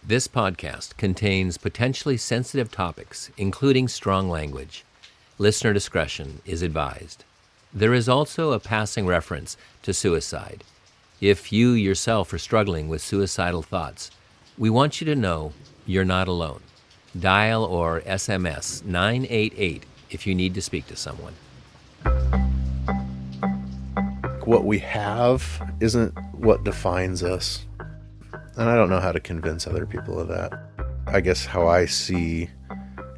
This podcast contains potentially sensitive topics, including strong language. Listener discretion is advised. There is also a passing reference to suicide. If you yourself are struggling with suicidal thoughts, we want you to know you're not alone. Dial or SMS 988 if you need to speak to someone. What we have isn't what defines us. And I don't know how to convince other people of that. I guess how I see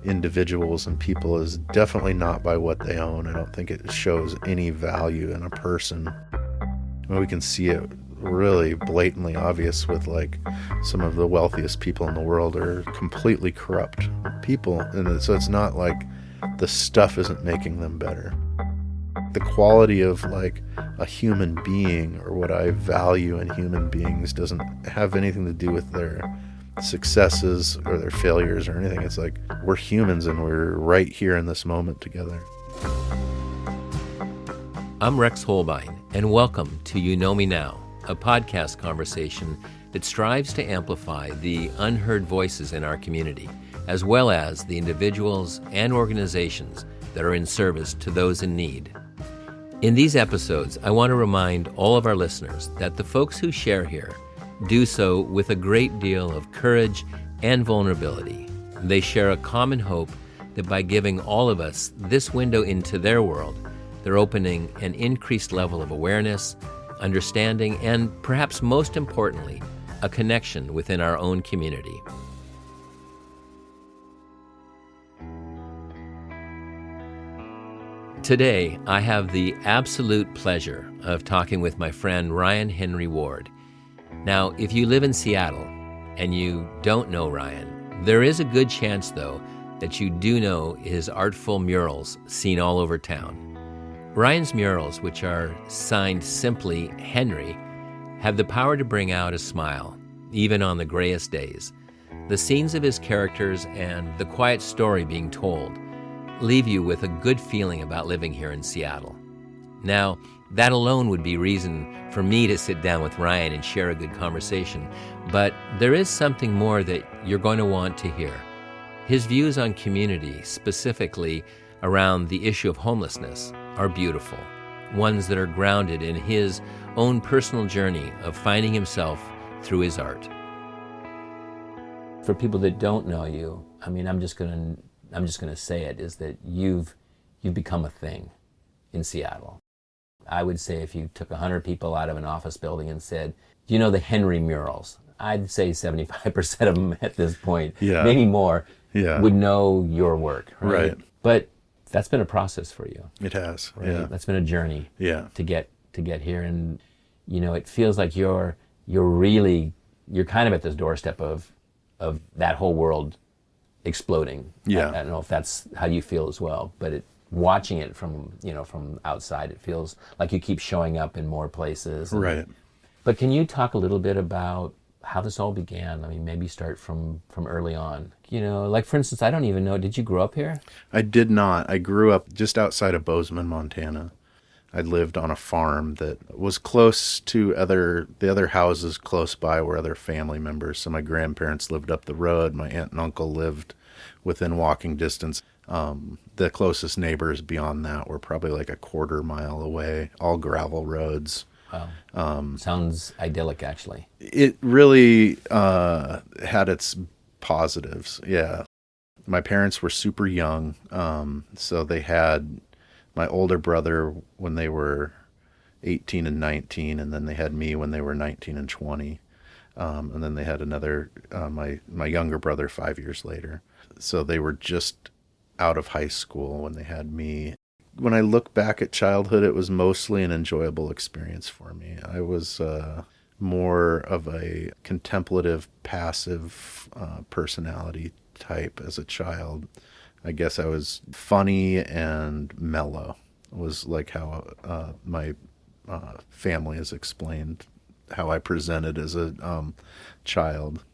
individuals and people is definitely not by what they own. I don't think it shows any value in a person. I mean, we can see it really blatantly obvious with like some of the wealthiest people in the world are completely corrupt people. And so it's not like the stuff isn't making them better. The quality of like a human being or what I value in human beings doesn't have anything to do with their successes or their failures or anything. It's like we're humans and we're right here in this moment together. I'm Rex Holbein, and welcome to You Know Me Now, a podcast conversation that strives to amplify the unheard voices in our community, as well as the individuals and organizations that are in service to those in need. In these episodes, I want to remind all of our listeners that the folks who share here do so with a great deal of courage and vulnerability. They share a common hope that by giving all of us this window into their world, they're opening an increased level of awareness, understanding, and perhaps most importantly, a connection within our own community. Today, I have the absolute pleasure of talking with my friend Ryan Henry Ward. Now, if you live in Seattle and you don't know Ryan, there is a good chance, though, that you do know his artful murals seen all over town. Ryan's murals, which are signed simply Henry, have the power to bring out a smile, even on the grayest days. The scenes of his characters and the quiet story being told leave you with a good feeling about living here in Seattle. Now, that alone would be reason for me to sit down with Ryan and share a good conversation, but there is something more that you're going to want to hear. His views on community, specifically around the issue of homelessness, are beautiful, ones that are grounded in his own personal journey of finding himself through his art. For people that don't know you, I mean, I'm just going to say it, is that you've become a thing in Seattle. I would say if you took 100 people out of an office building and said, do you know the Henry murals? I'd say 75% of them at this point, maybe more, would know your work. Right? But that's been a process for you. It has. Right? Yeah. That's been a journey to get here. And, you know, it feels like you're kind of at this doorstep of that whole world exploding. Yeah. I don't know if that's how you feel as well, but watching it from outside, it feels like you keep showing up in more places. Right. But can you talk a little bit about how this all began? I mean, maybe start from early on. You know, like for instance, I don't even know, did you grow up here? I did not. I grew up just outside of Bozeman, Montana. I lived on a farm that was close to the other houses close by were other family members. So my grandparents lived up the road. My aunt and uncle lived within walking distance. The closest neighbors beyond that were probably like a quarter mile away, all gravel roads. Wow. Sounds idyllic, actually. It really had its positives, yeah. My parents were super young, so they had my older brother when they were 18 and 19, and then they had me when they were 19 and 20. And then they had another, my younger brother 5 years later. So they were just out of high school when they had me. When I look back at childhood, it was mostly an enjoyable experience for me. I was more of a contemplative, passive personality type as a child. I guess I was funny and mellow. It was like how my family has explained how I presented as a child.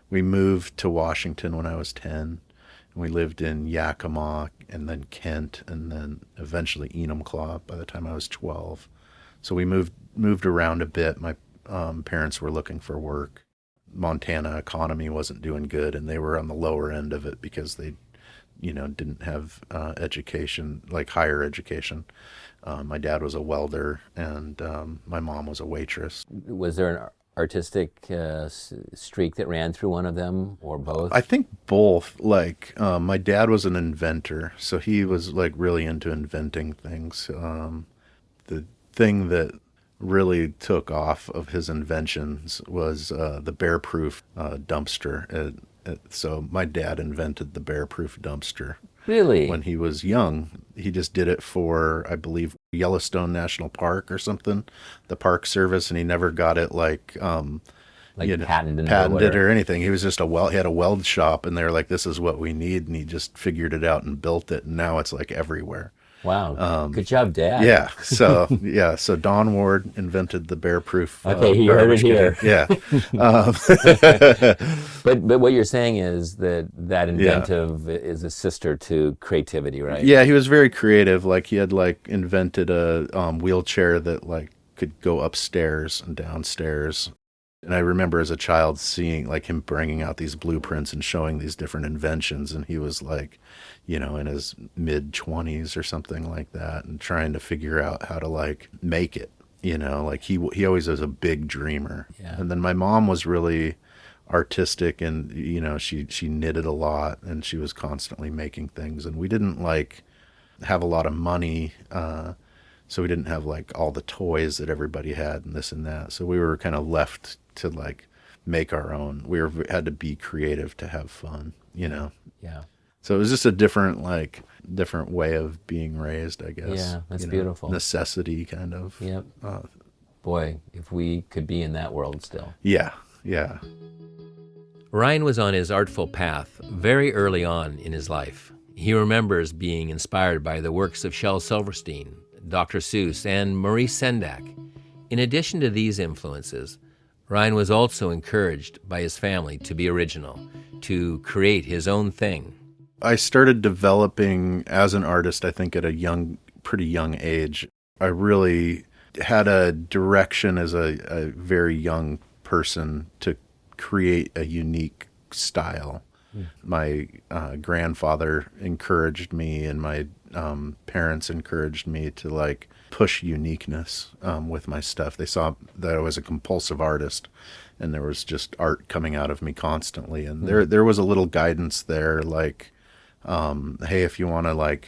We moved to Washington when I was 10, and we lived in Yakima and then Kent and then eventually Enumclaw by the time I was 12. So we moved around a bit. My parents were looking for work. Montana economy wasn't doing good, and they were on the lower end of it because they, didn't have education, like higher education. My dad was a welder, and my mom was a waitress. Was there an artistic streak that ran through one of them, or both? I think both. Like, my dad was an inventor, so he was like really into inventing things. The thing that really took off of his inventions was the bear-proof dumpster. So my dad invented the bear-proof dumpster. Really? When he was young. He just did it for, I believe, Yellowstone National Park or something, the Park Service, and he never got it patented or anything. He was just he had a weld shop, and they were like, "This is what we need," and he just figured it out and built it, and now it's like everywhere. Wow. Good job, Dad. Yeah. So Don Ward invented the bear-proof. Okay, you heard it here. Yeah. But what you're saying is that inventive is a sister to creativity, right? Yeah, he was very creative. Like, he had invented a wheelchair that could go upstairs and downstairs. And I remember as a child seeing him bringing out these blueprints and showing these different inventions, and he was in his mid-20s or something like that, and trying to figure out how to make it. He always was a big dreamer. Yeah. And then my mom was really artistic, and she knitted a lot, and she was constantly making things. And we didn't have a lot of money, so we didn't have all the toys that everybody had and this and that. So we were kind of left to make our own. Had to be creative to have fun, Yeah. So it was just a different way of being raised, I guess. Yeah, that's beautiful. Necessity kind of. Yep. Boy, if we could be in that world still. Yeah. Ryan was on his artful path very early on in his life. He remembers being inspired by the works of Shel Silverstein, Dr. Seuss, and Maurice Sendak. In addition to these influences, Ryan was also encouraged by his family to be original, to create his own thing. I started developing as an artist, I think, at a pretty young age. I really had a direction as a very young person to create a unique style. My grandfather encouraged me, and my parents encouraged me to push uniqueness with my stuff. They saw that I was a compulsive artist, and there was just art coming out of me constantly. And there was a little guidance there, hey, if you want to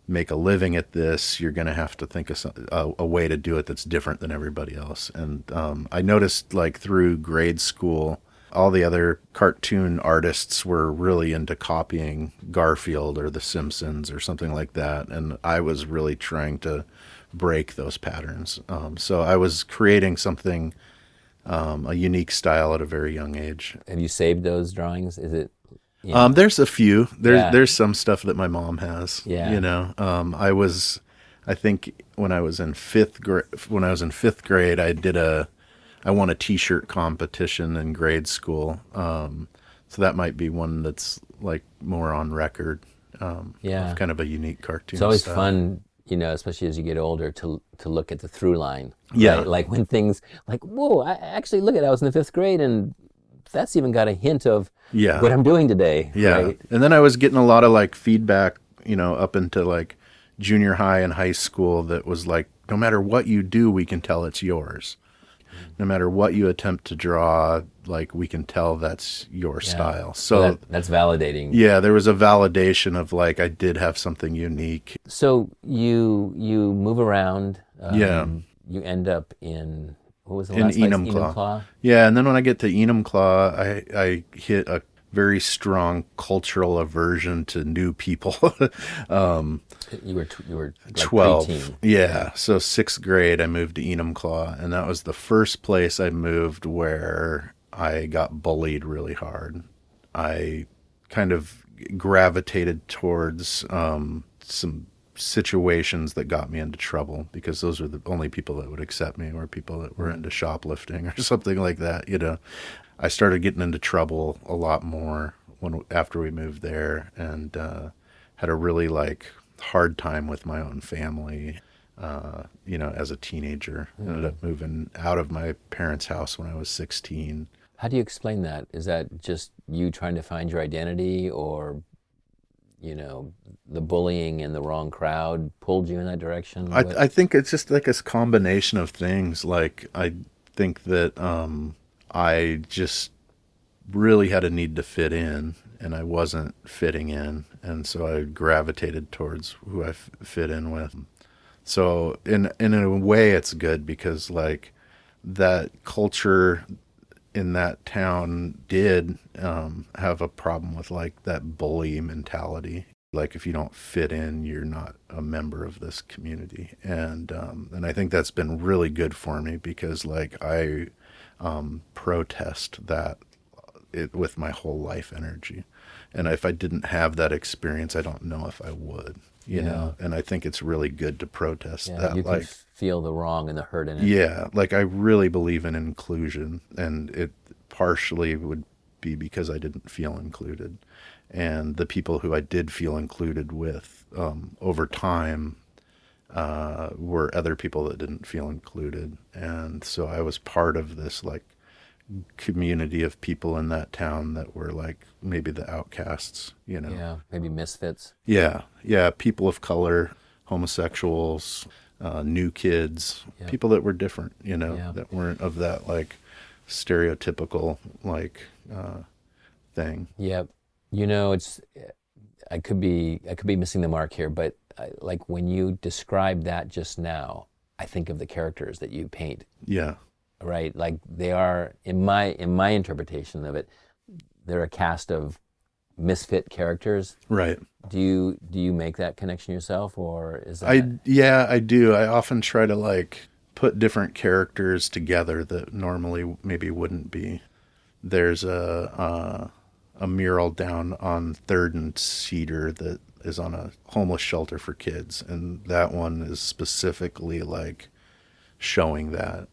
make a living at this, you're going to have to think of a way to do it that's different than everybody else. And I noticed through grade school, all the other cartoon artists were really into copying Garfield or The Simpsons or something like that. And I was really trying to break those patterns. So I was creating something, a unique style at a very young age. Have you saved those drawings? Is it? There's a few. There's some stuff that my mom has. Yeah. I think when I was in fifth grade, I won a T-shirt competition in grade school. So that might be one that's more on record. Of kind of a unique cartoon. It's always style. fun, especially as you get older, to look at the through line. Yeah. Right? Like when things whoa, I actually look at it, I was in the 5th grade, and that's even got a hint of what I'm doing today. Yeah. Right? And then I was getting a lot of feedback, up into junior high and high school that was no matter what you do, we can tell it's yours. No matter what you attempt to draw, we can tell that's your style. So that's validating. Yeah, there was a validation of I did have something unique. So you move around. Yeah. You end up in, what was the last place? Enumclaw. Yeah, and then when I get to Enumclaw, I hit a very strong cultural aversion to new people. You were 12. preteen. Yeah. So 6th grade, I moved to Enumclaw, and that was the first place I moved where I got bullied really hard. I kind of gravitated towards some situations that got me into trouble, because those were the only people that would accept me, were people that were into shoplifting or something like that. I started getting into trouble a lot more after we moved there, and had a really hard time with my own family. As a teenager, ended up moving out of my parents' house when I was 16. How do you explain that? Is that just you trying to find your identity, or, the bullying in the wrong crowd pulled you in that direction? I think it's just like a combination of things. Like, I think that I just really had a need to fit in, and I wasn't fitting in, and so I gravitated towards who I fit in with. So in a way, it's good, because like that culture in that town did have a problem with like that bully mentality. Like, if you don't fit in, you're not a member of this community. And I think that's been really good for me, because like I protest that with my whole life energy. And if I didn't have that experience, I don't know if I would, you know? And I think it's really good to protest that. You can feel the wrong and the hurt in it. Yeah. Like, I really believe in inclusion, and it partially would be because I didn't feel included. And the people who I did feel included with over time were other people that didn't feel included. And so I was part of this like community of people in that town that were like maybe the outcasts, Yeah, maybe misfits. Yeah, people of color, homosexuals, new kids, people that were different, that weren't of that like stereotypical like thing. Yep. It's I could be missing the mark here, but like when you describe that just now, I think of the characters that you paint. Yeah. Right? Like, they are, in my interpretation of it, they're a cast of misfit characters. Right. Do you make that connection yourself, or is that? I do. I often try to like put different characters together that normally maybe wouldn't be. There's a mural down on 3rd and Cedar that is on a homeless shelter for kids, and that one is specifically like showing that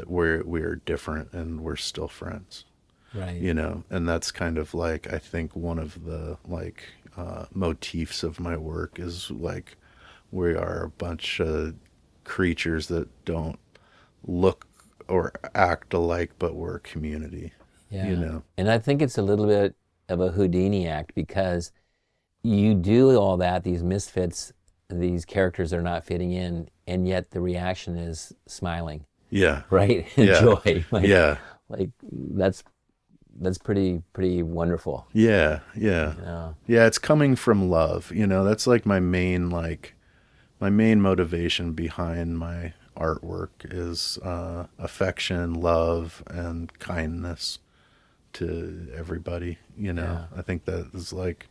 we're different and we're still friends. Right. And that's kind of like, I think one of the like motifs of my work is like, we are a bunch of creatures that don't look or act alike, but we're a community. Yeah. And I think it's a little bit of a Houdini act, because you do all that, these misfits, these characters are not fitting in, and yet the reaction is smiling. Yeah. Right? And joy. Like, that's pretty wonderful. Yeah. It's coming from love. That's like my main motivation behind my artwork is affection, love, and kindness to everybody. I think that is like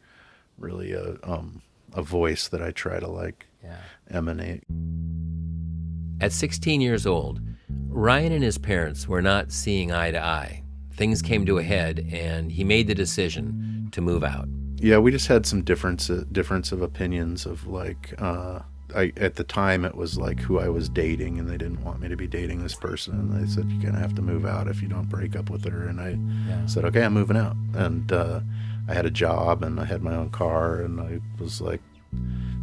really a voice that I try to like emanate. At 16 years old, Ryan and his parents were not seeing eye to eye. Things came to a head, and he made the decision to move out. Yeah, we just had some difference of opinions of like, at the time it was like who I was dating, and they didn't want me to be dating this person, and they said, you're gonna have to move out if you don't break up with her. And I said, okay, I'm moving out. And I had a job, and I had my own car, and I was like,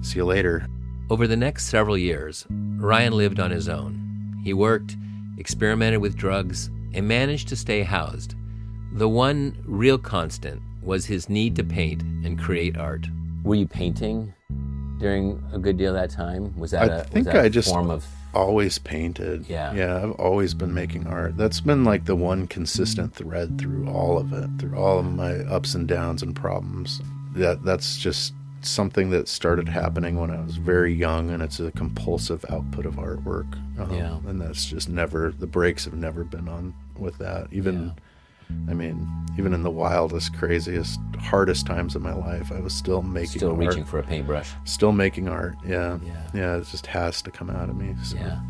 see you later. Over the next several years, Ryan lived on his own. He worked, experimented with drugs, and managed to stay housed. The one real constant was his need to paint and create art. Were you painting during a good deal of that time? Was that a form of... always painted. Yeah, I've always been making art. That's been like the one consistent thread through all of it, through all of my ups and downs and problems. That's just something that started happening when I was very young, and it's a compulsive output of artwork. And that's just never, the brakes have never been on with that. Even in the wildest, craziest, hardest times of my life, I was still making art. Still reaching for a paintbrush. Still making art, yeah. It just has to come out of me. So. Yeah.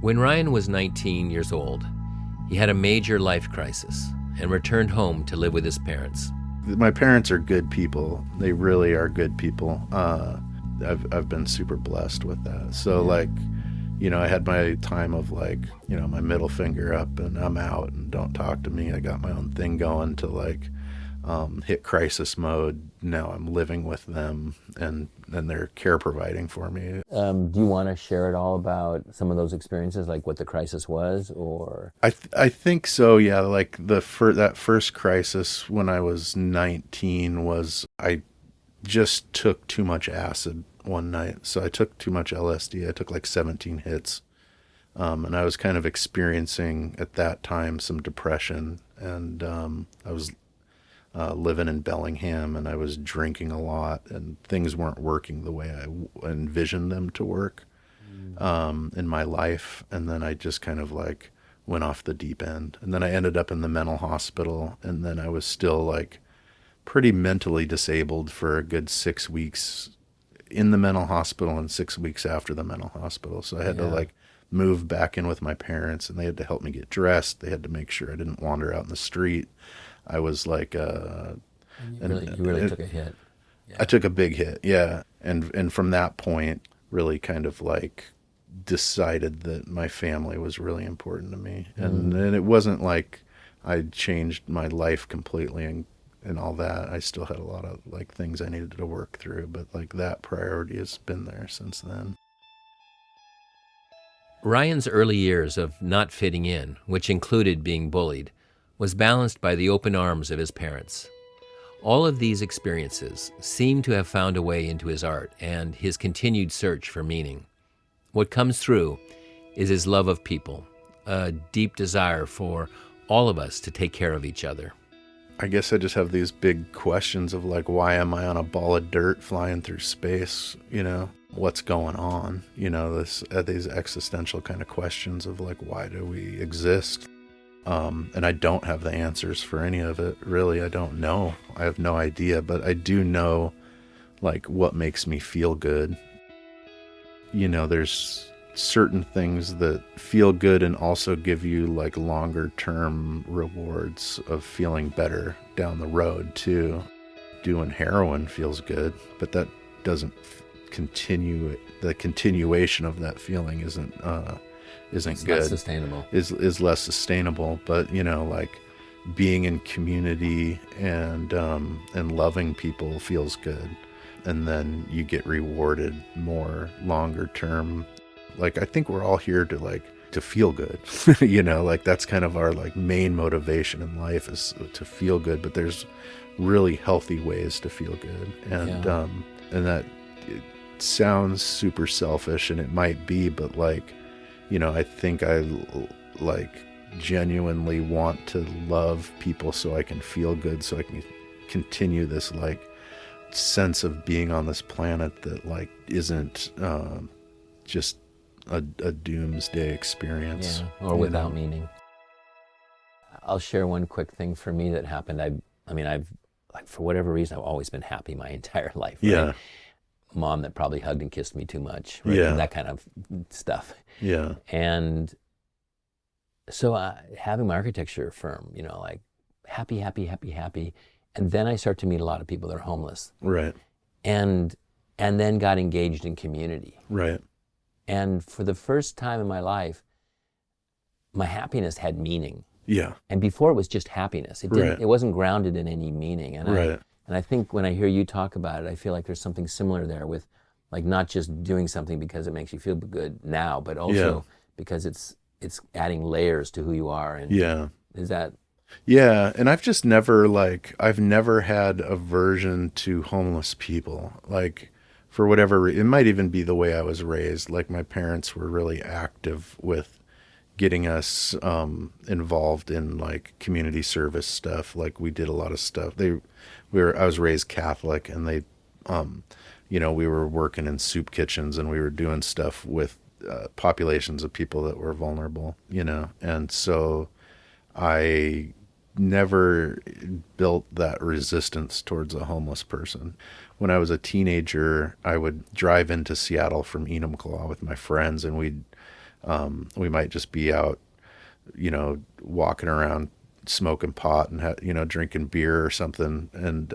When Ryan was 19 years old, he had a major life crisis and returned home to live with his parents. My parents are good people. They really are good people. I've been super blessed with that. So I had my time of like, my middle finger up and I'm out and don't talk to me. I got my own thing going, to like, hit crisis mode. Now I'm living with them, and they're care providing for me. Do you want to share at all about some of those experiences, like what the crisis was, or? I think so. Yeah, like that first crisis when I was 19 was I just took too much acid one night. So I took too much LSD. I took like 17 hits. And I was kind of experiencing at that time some depression, and I was living in Bellingham, and I was drinking a lot, and things weren't working the way I envisioned them to work in my life. And then I just kind of like went off the deep end, and then I ended up in the mental hospital, and then I was still like pretty mentally disabled for a good 6 weeks in the mental hospital and 6 weeks after the mental hospital. So I had to like move back in with my parents, and they had to help me get dressed. They had to make sure I didn't wander out in the street. I was like, You really took a hit. Yeah. I took a big hit. Yeah. And from that point, really kind of like decided that my family was really important to me. And it wasn't like I changed my life completely and all that. I still had a lot of like things I needed to work through, but like that priority has been there since then. Ryan's early years of not fitting in, which included being bullied, was balanced by the open arms of his parents. All of these experiences seem to have found a way into his art and his continued search for meaning. What comes through is his love of people, a deep desire for all of us to take care of each other. I guess I just have these big questions of like, why am I on a ball of dirt flying through space? You know, what's going on? You know, these existential kind of questions of like, why do we exist? And I don't have the answers for any of it. Really, I don't know. I have no idea, but I do know like what makes me feel good. You know, there's certain things that feel good and also give you like longer term rewards of feeling better down the road too. Doing heroin feels good, but that doesn't continue. The continuation of that feeling isn't It's good. Less sustainable. Is less sustainable. But you know, like being in community and loving people feels good, and then you get rewarded more longer term. Like, I think we're all here to feel good, you know, like that's kind of our like main motivation in life is to feel good, but there's really healthy ways to feel good. And that it sounds super selfish, and it might be, but like, you know, I think I like genuinely want to love people so I can feel good, so I can continue this like sense of being on this planet that like isn't just a doomsday experience. Yeah, or without meaning. I'll share one quick thing for me that happened. I've like, for whatever reason, I've always been happy my entire life. Right? Yeah. Mom that probably hugged and kissed me too much. Right? Yeah. And that kind of stuff. Yeah. And so having my architecture firm, you know, like happy. And then I start to meet a lot of people that are homeless. Right. And then got engaged in community. Right. And for the first time in my life, my happiness had meaning. Yeah. And before it was just happiness. It didn't. Right. It wasn't grounded in any meaning. And right. I think when I hear you talk about it, I feel like there's something similar there with, like, not just doing something because it makes you feel good now, but also because it's adding layers to who you are. And is that? Yeah, and I've never had aversion to homeless people. Like, for whatever reason, it might even be the way I was raised. Like, my parents were really active with getting us involved in like community service stuff. Like, we did a lot of stuff. I was raised Catholic, and they, you know, we were working in soup kitchens, and we were doing stuff with populations of people that were vulnerable, you know. And so I never built that resistance towards a homeless person. When I was a teenager, I would drive into Seattle from Enumclaw with my friends, and we might just be out, you know, walking around smoking pot and you know, drinking beer or something, and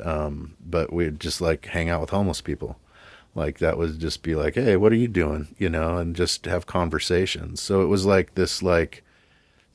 but we'd just like hang out with homeless people. Like, that would just be like, hey, what are you doing, you know, and just have conversations. So it was like this like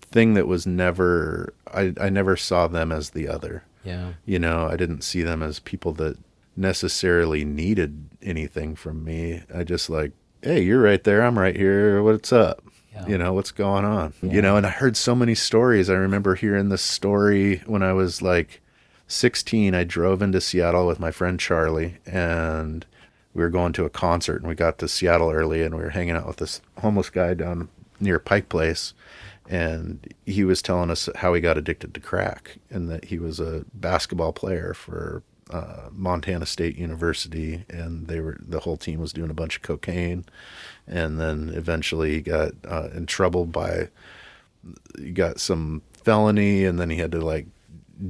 thing that was never, I never saw them as the other. Yeah. You know, I didn't see them as people that necessarily needed anything from me. I just like, hey, you're right there. I'm right here. What's up? Yeah. You know, what's going on? Yeah. You know, and I heard so many stories. I remember hearing this story when I was like 16. I drove into Seattle with my friend Charlie, and we were going to a concert, and we got to Seattle early, and we were hanging out with this homeless guy down near Pike Place. And he was telling us how he got addicted to crack, and that he was a basketball player for Montana State University, and the whole team was doing a bunch of cocaine, and then eventually he got in trouble he got some felony, and then he had to like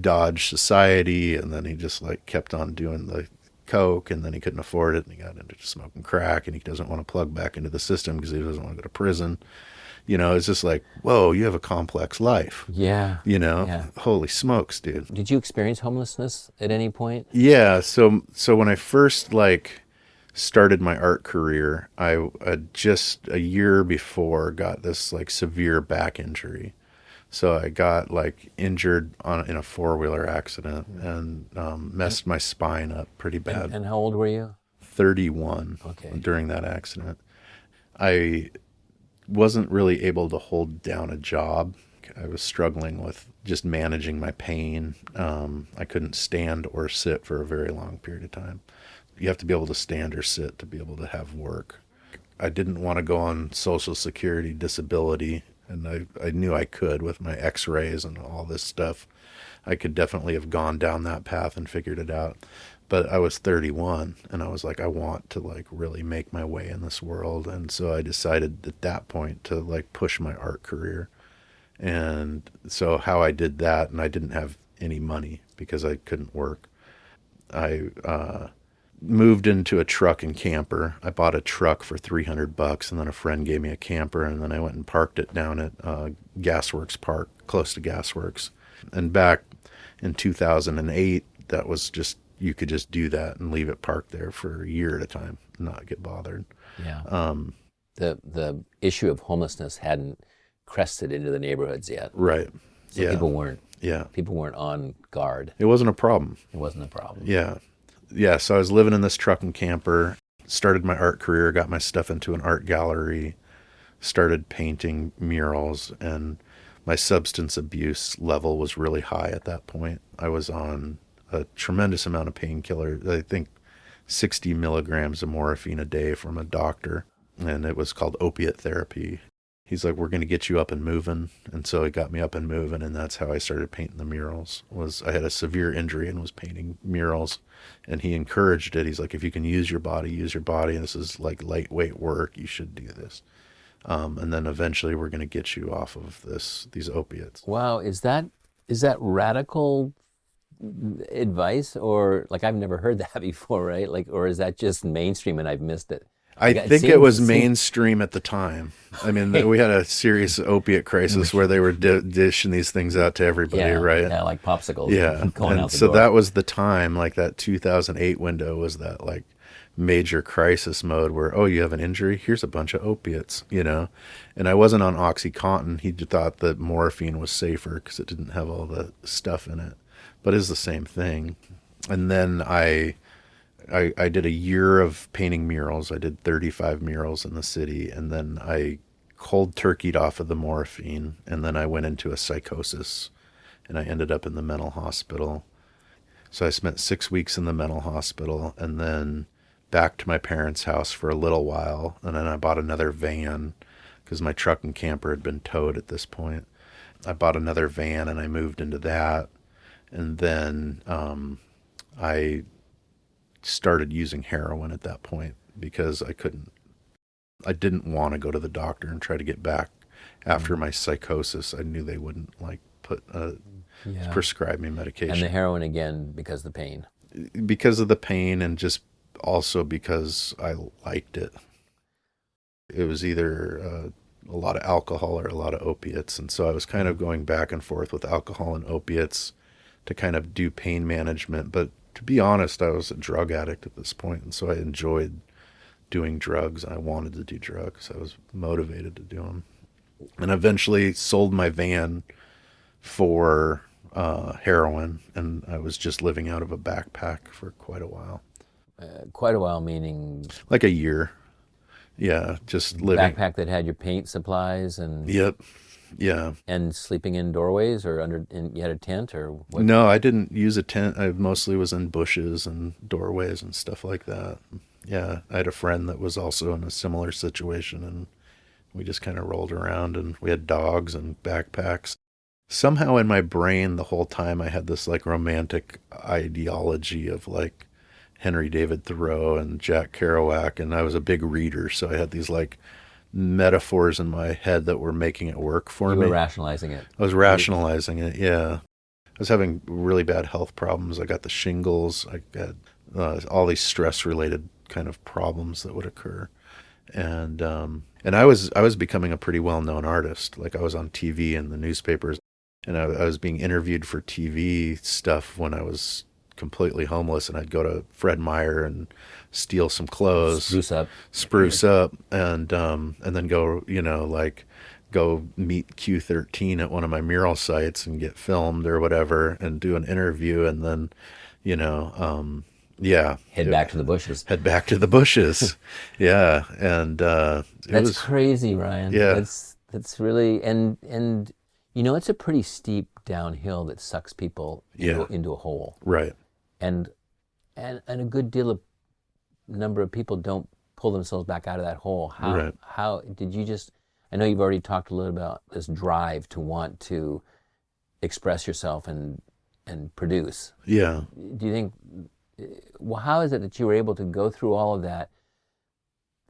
dodge society, and then he just like kept on doing the coke, and then he couldn't afford it, and he got into smoking crack, and he doesn't want to plug back into the system because he doesn't want to go to prison. You know, it's just like, whoa, you have a complex life. Yeah. You know, Yeah. Holy smokes, dude. Did you experience homelessness at any point? Yeah. So when I first like started my art career, I just a year before got this like severe back injury. So I got like injured in a 4-wheeler accident and messed my spine up pretty bad. And how old were you? 31 during that accident. I wasn't really able to hold down a job. I was struggling with just managing my pain. I couldn't stand or sit for a very long period of time. You have to be able to stand or sit to be able to have work. I didn't want to go on Social Security disability, and I knew I could with my x-rays and all this stuff. I could definitely have gone down that path and figured it out. But I was 31, and I was like, I want to like really make my way in this world. And so I decided at that point to like push my art career. And so how I did that, and I didn't have any money because I couldn't work. I moved into a truck and camper. I bought a truck for $300, and then a friend gave me a camper, and then I went and parked it down at Gasworks Park, close to Gasworks. And back in 2008, that was just, you could just do that and leave it parked there for a year at a time and not get bothered. Yeah. The issue of homelessness hadn't crested into the neighborhoods yet. Right. So Yeah. people weren't on guard. It wasn't a problem. It wasn't a problem. Yeah. Yeah. So I was living in this truck and camper, started my art career, got my stuff into an art gallery, started painting murals, and my substance abuse level was really high at that point. I was on a tremendous amount of painkillers. I think 60 milligrams of morphine a day from a doctor, and it was called opiate therapy. He's like, we're going to get you up and moving. And so he got me up and moving, and that's how I started painting the murals. I had a severe injury and was painting murals, and he encouraged it. He's like, if you can use your body, and this is like lightweight work, you should do this. And then eventually we're going to get you off of these opiates. Wow, is that radical advice, or like I've never heard that before, right? Like, or is that just mainstream and I've missed it? I think it was mainstream at the time. I mean, we had a serious opiate crisis where they were dishing these things out to everybody, right? Yeah, like popsicles. Yeah, going and out the so door. that was the time, like that 2008 window was that like major crisis mode where, oh, you have an injury? Here's a bunch of opiates, you know? And I wasn't on OxyContin. He thought that morphine was safer because it didn't have all the stuff in it, but it's the same thing. And then I did a year of painting murals. I did 35 murals in the city, and then I cold turkeyed off of the morphine, and then I went into a psychosis, and I ended up in the mental hospital. So I spent 6 weeks in the mental hospital, and then back to my parents' house for a little while, and then I bought another van because my truck and camper had been towed at this point. I bought another van, and I moved into that, and then I started using heroin at that point because I didn't want to go to the doctor and try to get back after my psychosis. I knew they wouldn't like prescribe me medication. And the heroin again because of the pain. Because of the pain, and just also because I liked it. It was either a lot of alcohol or a lot of opiates. And so I was kind of going back and forth with alcohol and opiates to kind of do pain management. But to be honest, I was a drug addict at this point, and so I enjoyed doing drugs. I wanted to do drugs. I was motivated to do them. And eventually sold my van for heroin, and I was just living out of a backpack for quite a while. Quite a while, meaning Like a year. Yeah, just living. backpack that had your paint supplies and Yep. Yeah. and sleeping in doorways or you had a tent or what? No, I didn't use a tent. I mostly was in bushes and doorways and stuff like that. Yeah, I had a friend that was also in a similar situation, and we just kind of rolled around, and we had dogs and backpacks. Somehow in my brain the whole time I had this like romantic ideology of like Henry David Thoreau and Jack Kerouac, and I was a big reader, so I had these like metaphors in my head that were making it work for me. You were rationalizing it. I was rationalizing it, yeah. I was having really bad health problems. I got the shingles. I got all these stress-related kind of problems that would occur, and I was becoming a pretty well-known artist. Like I was on TV and the newspapers, and I was being interviewed for TV stuff when I was completely homeless, and I'd go to Fred Meyer and steal some clothes, spruce up, and then go, like go meet Q13 at one of my mural sites and get filmed or whatever and do an interview, and then, Head back to the bushes. Head back to the bushes. Yeah. And that's crazy, Ryan. Yeah. That's really, and it's a pretty steep downhill that sucks people into a hole. Right. And a good deal of number of people don't pull themselves back out of that hole. How did you just, I know you've already talked a little about this drive to want to express yourself and produce. Yeah. Do you think, well, how is it that you were able to go through all of that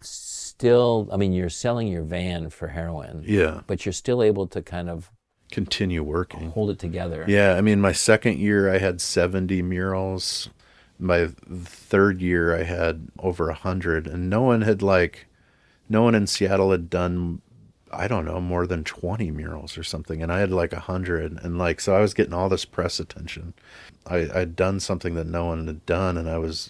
still, I mean, you're selling your van for heroin. Yeah. But you're still able to kind of continue working. Hold it together. Yeah. I mean, my second year I had 70 murals. My third year I had over 100, and no one in Seattle had done, I don't know, more than 20 murals or something. And I had like 100. And so I was getting all this press attention. I'd done something that no one had done, and I was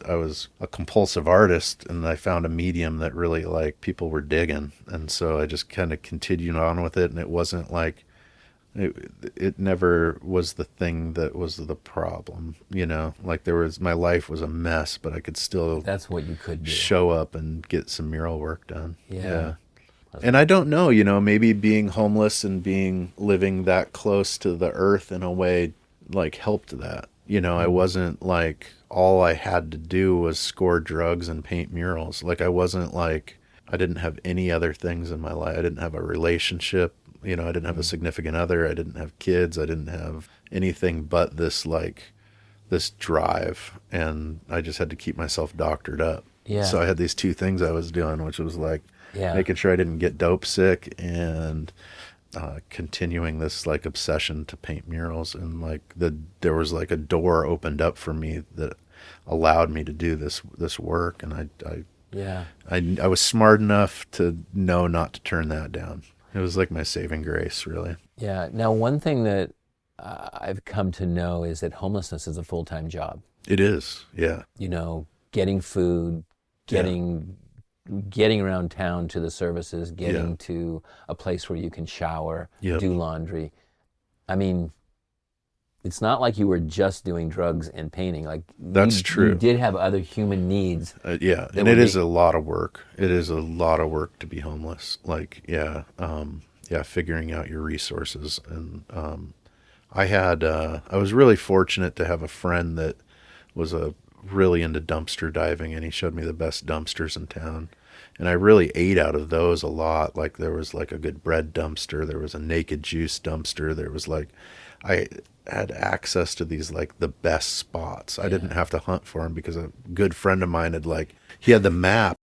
a compulsive artist, and I found a medium that really like people were digging. And so I just kind of continued on with it, and it wasn't like, it never was the thing that was the problem, like my life was a mess, but I could still, that's what you could do, show up and get some mural work done. Yeah. And I don't know, maybe being homeless and living that close to the earth in a way like helped that. I wasn't like, all I had to do was score drugs and paint murals. Like I wasn't like, I didn't have any other things in my life. I didn't have a relationship. I didn't have a significant other. I didn't have kids. I didn't have anything but this drive. And I just had to keep myself doctored up. Yeah. So I had these two things I was doing, which was like making sure I didn't get dope sick, and continuing this like obsession to paint murals. And there was like a door opened up for me that allowed me to do this work. And I was smart enough to know not to turn that down. It was like my saving grace, really. Yeah. Now, one thing that I've come to know is that homelessness is a full-time job. It is, yeah. Getting food, getting around town to the services, getting to a place where you can shower, do laundry. I mean, it's not like you were just doing drugs and painting. Like that's true. You did have other human needs. And it is a lot of work. It is a lot of work to be homeless. Like, figuring out your resources. And I was really fortunate to have a friend that was really into dumpster diving, and he showed me the best dumpsters in town. And I really ate out of those a lot. Like there was like a good bread dumpster. There was a naked juice dumpster. There was I had access to these like the best spots. I didn't have to hunt for them, because a good friend of mine he had the map.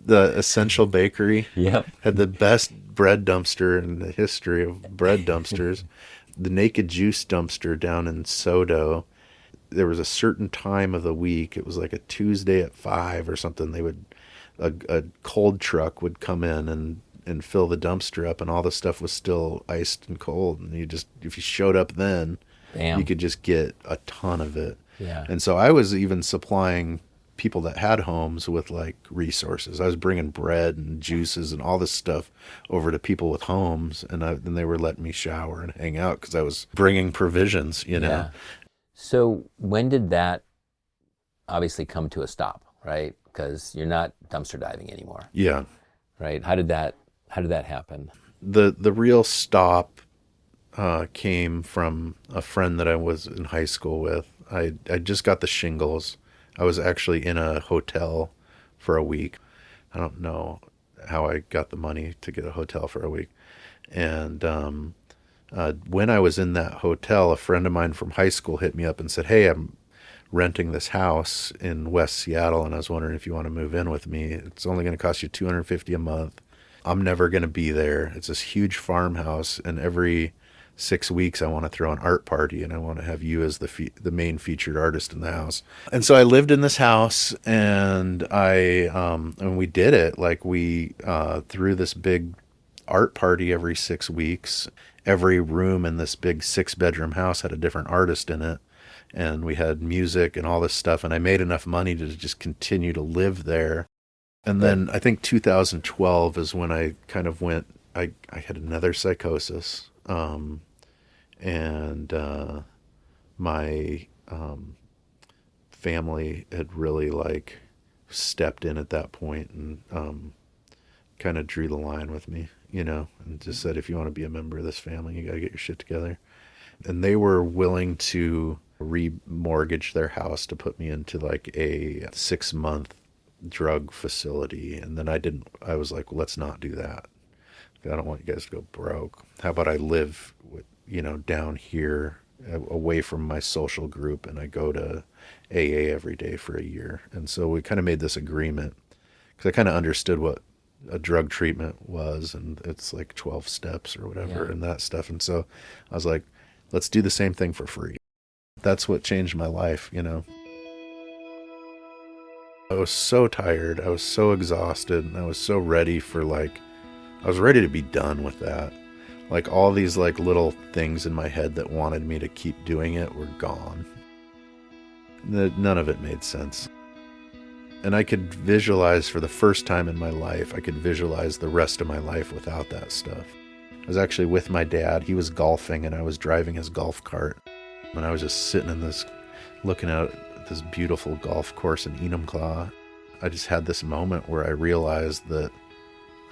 The Essential Bakery had the best bread dumpster in the history of bread dumpsters. The naked juice dumpster down in Sodo. There was a certain time of the week. It was like a Tuesday at 5 or something. A cold truck would come in and fill the dumpster up, and all the stuff was still iced and cold. And if you showed up then, you could just get a ton of it. Yeah. And so I was even supplying people that had homes with like resources. I was bringing bread and juices and all this stuff over to people with homes, and then they were letting me shower and hang out because I was bringing provisions, you know. Yeah. So when did that obviously come to a stop, right? Because you're not dumpster diving anymore. Yeah. Right. How did that happen? The real stop came from a friend that I was in high school with. I just got the shingles. I was actually in a hotel for a week. I don't know how I got the money to get a hotel for a week. And when I was in that hotel, a friend of mine from high school hit me up and said, "Hey, I'm renting this house in West Seattle, and I was wondering if you want to move in with me. It's only going to cost you $250 a month. I'm never going to be there. It's this huge farmhouse, and every 6 weeks I want to throw an art party, and I want to have you as the main featured artist in the house." And so I lived in this house, and and we did it. Like we threw this big art party every 6 weeks. Every room in this big 6-bedroom house had a different artist in it. And we had music and all this stuff. And I made enough money to just continue to live there. And then I think 2012 is when I kind of went, I had another psychosis. My family had really like stepped in at that point and kind of drew the line with me, you know, and just said, if you want to be a member of this family, you got to get your shit together. And they were willing to remortgage their house to put me into like a 6-month drug facility. And then I was like, well, let's not do that. I don't want you guys to go broke. How about I live with, you know, down here away from my social group, and I go to AA every day for a year. And so we kind of made this agreement because I kind of understood what a drug treatment was, and it's like 12 steps or whatever, and that stuff. And so I was like, let's do the same thing for free. That's what changed my life, you know. I was so tired. I was so exhausted. And I was so ready for I was ready to be done with that. Like all these like little things in my head that wanted me to keep doing it were gone. None of it made sense. And I could visualize for the first time in my life, I could visualize the rest of my life without that stuff. I was actually with my dad. He was golfing and I was driving his golf cart. And I was just sitting in this, looking out at this beautiful golf course in Enumclaw. I just had this moment where I realized that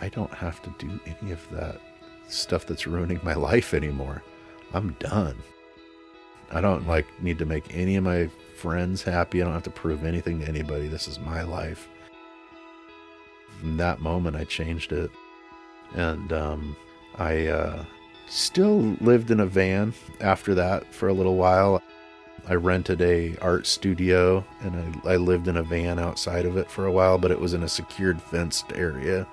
I don't have to do any of that stuff that's ruining my life anymore. I'm done. I don't need to make any of my friends happy. I don't have to prove anything to anybody. This is my life. From that moment, I changed it. And I still lived in a van after that for a little while. I rented a art studio, and I lived in a van outside of it for a while, but it was in a secured fenced area.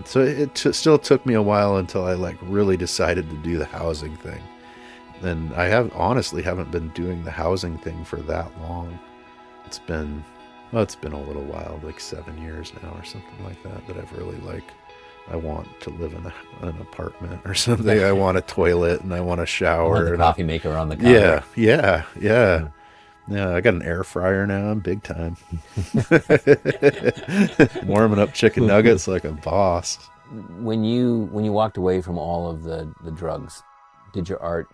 So it still took me a while until I really decided to do the housing thing. And I honestly haven't been doing the housing thing for that long. It's been a little while, 7 years now or something like that I've really I want to live in an apartment or something. I want a toilet and I want a shower. I want the coffee maker on the counter. Yeah. Yeah, I got an air fryer now. I'm big time. Warming up chicken nuggets like a boss. When you walked away from all of the drugs, did your art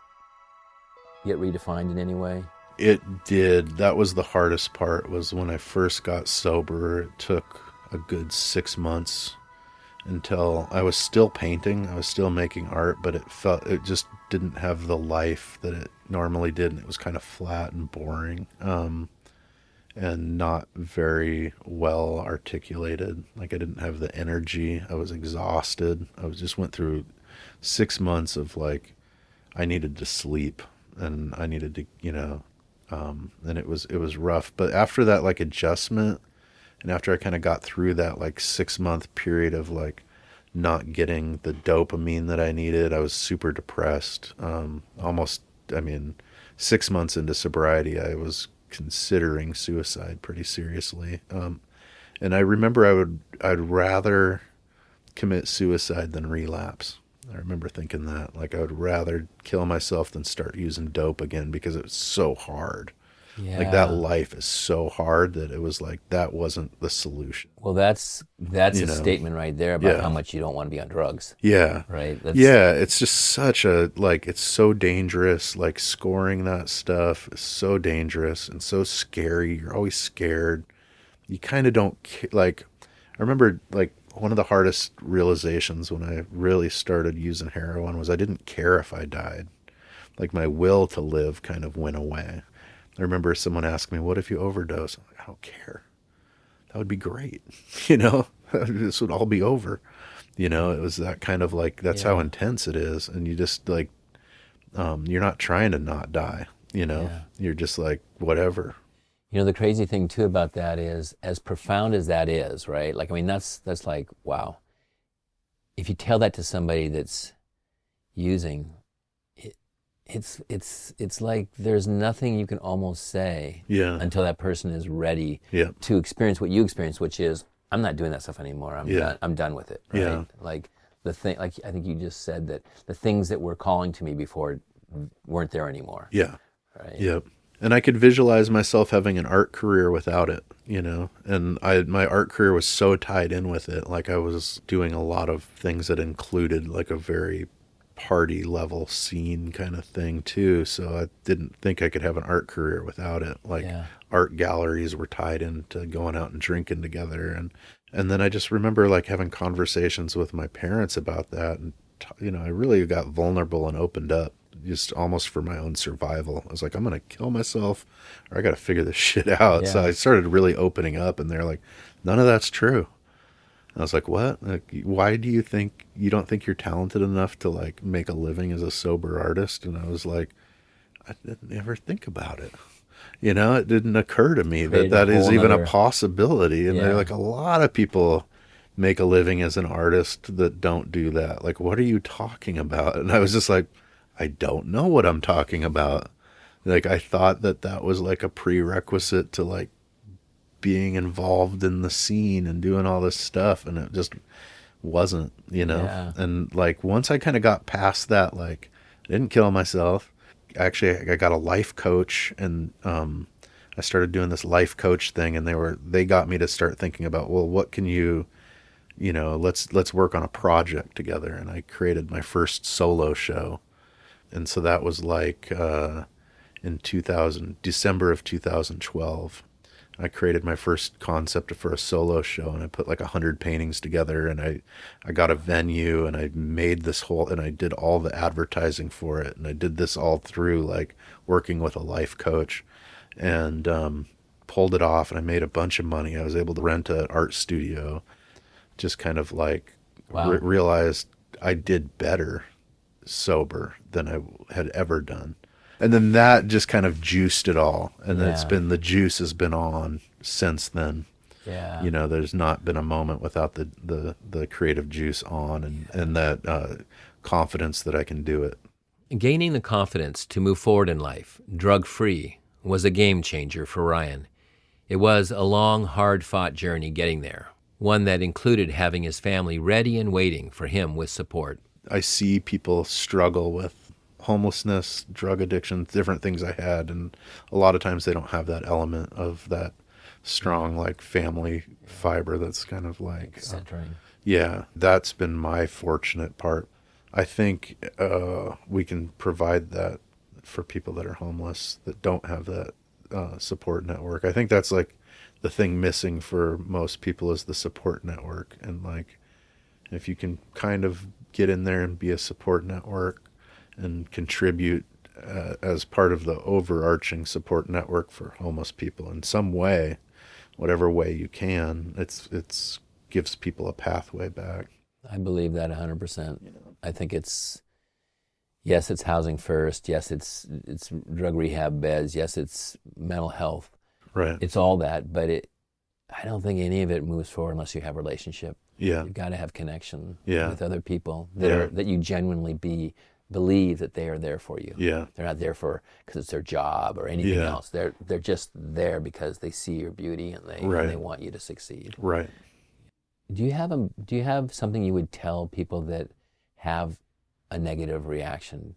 get redefined in any way? It did. That was the hardest part, was when I first got sober. It took a good 6 months until I was still painting. I was still making art, but it just didn't have the life that it normally did. And it was kind of flat and boring, and not very well articulated. I didn't have the energy. I was exhausted. Just went through 6 months of I needed to sleep, and I needed to, and it was rough. But after that, adjustment, and after I kind of got through that 6-month period of not getting the dopamine that I needed, I was super depressed. 6 months into sobriety, I was considering suicide pretty seriously. And I remember I'd rather commit suicide than relapse. I remember thinking that, I would rather kill myself than start using dope again, because it was so hard. Like that Yeah. life is so hard that it was like, that wasn't the solution, Well, that's you a know? statement right there about how Yeah. much you don't want to be on drugs, Yeah. right? That's Yeah. It's just such a, like, it's so dangerous. Like scoring that stuff is so dangerous and so scary. You're always scared. You kind of don't like, I remember like one of the hardest realizations when I really started using heroin was I didn't care if I died. Like my will to live kind of went away. I remember someone asked me, "What if you overdose?" I'm like, "I don't care. That would be great." You know, this would all be over. You know, it was that kind of like, that's how yeah, intense it is. And you just like, you're not trying to not die, you know, yeah. you're just like, whatever. You know, the crazy thing too about that is, as profound as that is, right? Like, I mean, that's like, wow. If you tell that to somebody that's using, it's like there's nothing you can almost say Yeah. until that person is ready Yeah. to experience what you experience, which is, I'm not doing that stuff anymore. Yeah. I'm done with it. Right? Yeah. Like the thing, like I think you just said that the things that were calling to me before weren't there anymore. Yeah. Right. Yep. And I could visualize myself having an art career without it, you know. And my art career was so tied in with it. Like I was doing a lot of things that included like a very party level scene kind of thing too. So I didn't think I could have an art career without it. Like Yeah. art galleries were tied into going out and drinking together, and then I just remember like having conversations with my parents about that, and you know, I really got vulnerable and opened up just almost for my own survival. I was like, I'm going to kill myself or I got to figure this shit out. So Yeah. I started really opening up, and they're like, none of that's true. I was like, what? Like, why do you think you don't think you're talented enough to like make a living as a sober artist? And I was like, I didn't ever think about it. You know, it didn't occur to me that Created a that is whole even a nother- possibility. And they're Yeah. like, a lot of people make a living as an artist that don't do that. Like, what are you talking about? And I was just like, I don't know what I'm talking about. Like, I thought that that was like a prerequisite to like being involved in the scene and doing all this stuff, and it just wasn't, you know. Yeah. And like once I kind of got past that, like I didn't kill myself. Actually, I got a life coach, and I started doing this life coach thing, and they got me to start thinking about, well, what can you know, let's work on a project together. And I created my first solo show, and so that was like in December of 2012. I created my first concept for a solo show, and I put like 100 paintings together, and I got a venue, and I made this whole, and I did all the advertising for it. And I did this all through like working with a life coach, and pulled it off, and I made a bunch of money. I was able to rent an art studio, just kind of like Wow. realized I did better sober than I had ever done. And then that just kind of juiced it all. And then Yeah. the juice has been on since then. Yeah. You know, there's not been a moment without the creative juice on, and that confidence that I can do it. Gaining the confidence to move forward in life, drug-free, was a game changer for Ryan. It was a long, hard-fought journey getting there, one that included having his family ready and waiting for him with support. I see people struggle with homelessness, drug addiction, different things I had, and a lot of times they don't have that element of that strong like family fiber that's kind of like Centering. yeah, that's been my fortunate part. I think we can provide that for people that are homeless that don't have that support network. I think that's like the thing missing for most people is the support network. And like if you can kind of get in there and be a support network and contribute as part of the overarching support network for homeless people in some way, whatever way you can, it's gives people a pathway back. I believe that 100%. I think yes, it's housing first. Yes, it's drug rehab beds. Yes, it's mental health. Right. It's all that, but I don't think any of it moves forward unless you have a relationship. Yeah. You've got to have connection Yeah. with other people that you genuinely believe that they are there for you. Yeah. They're not there because it's their job or anything Yeah. else. They're just there because they see your beauty and they want you to succeed. Right. Do you have something you would tell people that have a negative reaction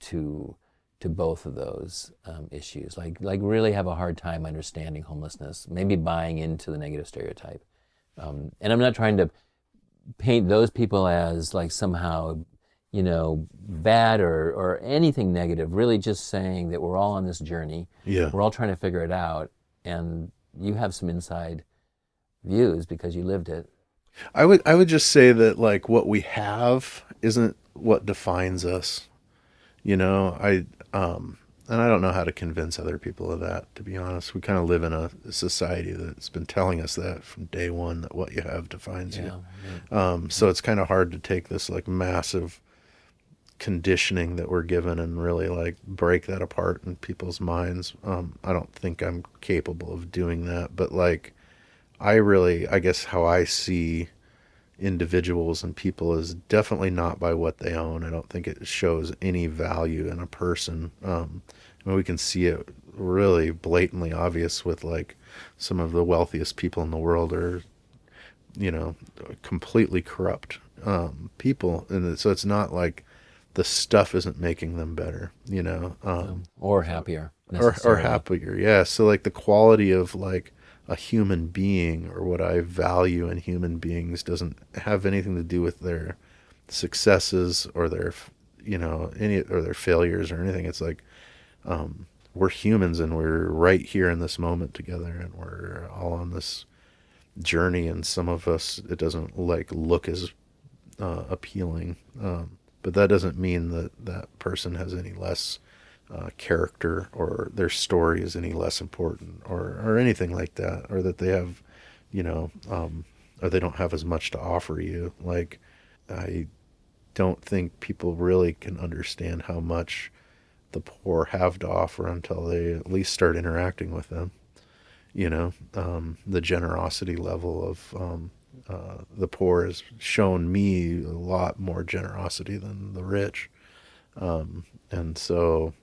to to both of those issues. Like really have a hard time understanding homelessness, maybe buying into the negative stereotype. And I'm not trying to paint those people as like somehow, bad or anything negative. Really just saying that we're all on this journey. Yeah. We're all trying to figure it out, and you have some inside views because you lived it. I would just say that like what we have isn't what defines us. And I don't know how to convince other people of that, to be honest. We kind of live in a society that's been telling us that from day one, that what you have defines you. Yeah. So it's kind of hard to take this like massive conditioning that we're given and really like break that apart in people's minds. I don't think I'm capable of doing that, but like I guess how I see individuals and people is definitely not by what they own. I don't think it shows any value in a person. We can see it really blatantly obvious with like some of the wealthiest people in the world are, completely corrupt people. And so it's not like the stuff isn't making them better, Or happier. Or happier. Yeah. So like the quality of like a human being or what I value in human beings doesn't have anything to do with their successes or their, any or their failures or anything. It's like, we're humans and we're right here in this moment together and we're all on this journey. And some of us, it doesn't like look as appealing. But that doesn't mean that that person has any less character or their story is any less important or anything like that, or that they have, or they don't have as much to offer you. Like, I don't think people really can understand how much the poor have to offer until they at least start interacting with them. The generosity level of the poor has shown me a lot more generosity than the rich. And so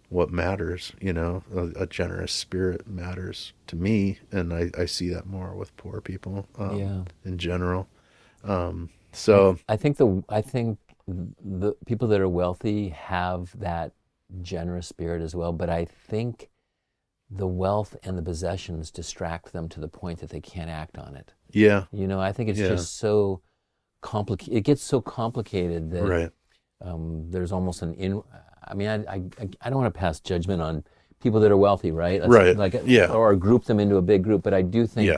what matters, a generous spirit matters to me. And I see that more with poor people in general. I think the people that are wealthy have that generous spirit as well, but I think the wealth and the possessions distract them to the point that they can't act on it. Yeah. I think it's just so complicated. It gets so complicated that right. There's almost I don't want to pass judgment on people that are wealthy, right? Right. Or group them into a big group, but I do think,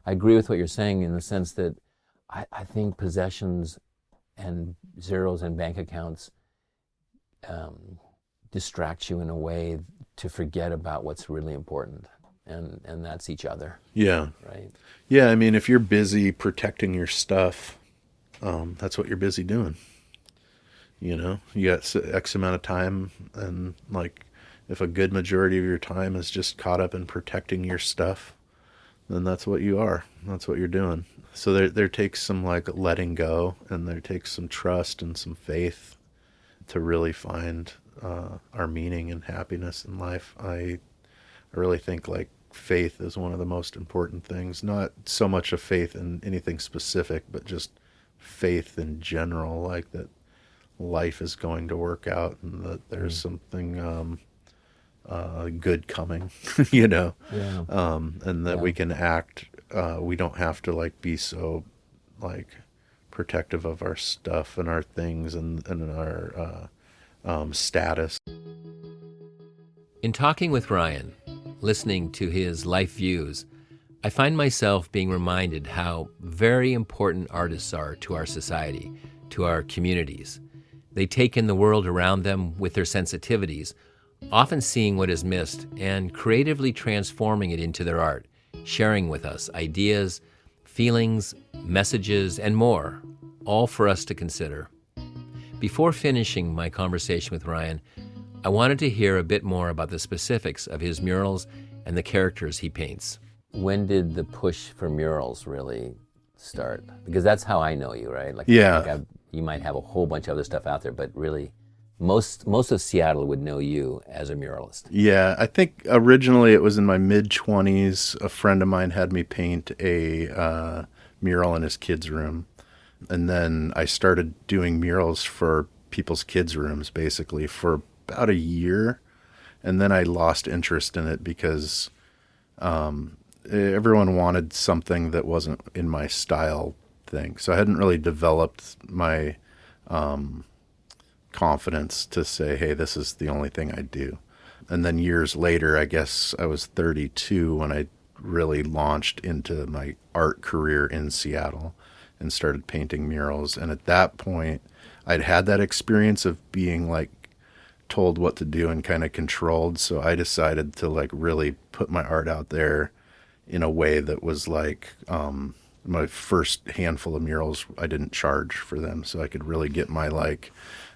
I agree with what you're saying in the sense that I think possessions and zeros in bank accounts distract you in a way to forget about what's really important, and that's each other. Yeah. Right. Yeah, I mean, if you're busy protecting your stuff, that's what you're busy doing. You got X amount of time, and like, if a good majority of your time is just caught up in protecting your stuff, then that's what you are. That's what you're doing. So there takes some like letting go, and there takes some trust and some faith to really find our meaning and happiness in life. I really think like faith is one of the most important things. Not so much a faith in anything specific, but just faith in general, like that life is going to work out and that there's something good coming, and that we can act. We don't have to like be so like protective of our stuff and our things and our status. In talking with Ryan, listening to his life views, I find myself being reminded how very important artists are to our society, to our communities. They take in the world around them with their sensitivities, often seeing what is missed and creatively transforming it into their art, sharing with us ideas, feelings, messages, and more, all for us to consider. Before finishing my conversation with Ryan, I wanted to hear a bit more about the specifics of his murals and the characters he paints. When did the push for murals really start? Because that's how I know you, right? You might have a whole bunch of other stuff out there, but really, most of Seattle would know you as a muralist. Yeah, I think originally it was in my mid-20s. A friend of mine had me paint a mural in his kids' room. And then I started doing murals for people's kids' rooms, basically, for about a year. And then I lost interest in it because everyone wanted something that wasn't in my style thing. So I hadn't really developed my confidence to say, hey, this is the only thing I do. And then years later, I guess I was 32 when I really launched into my art career in Seattle and started painting murals. And at that point, I'd had that experience of being like told what to do and kind of controlled. So I decided to like really put my art out there in a way that was like, my first handful of murals, I didn't charge for them. So I could really get my like,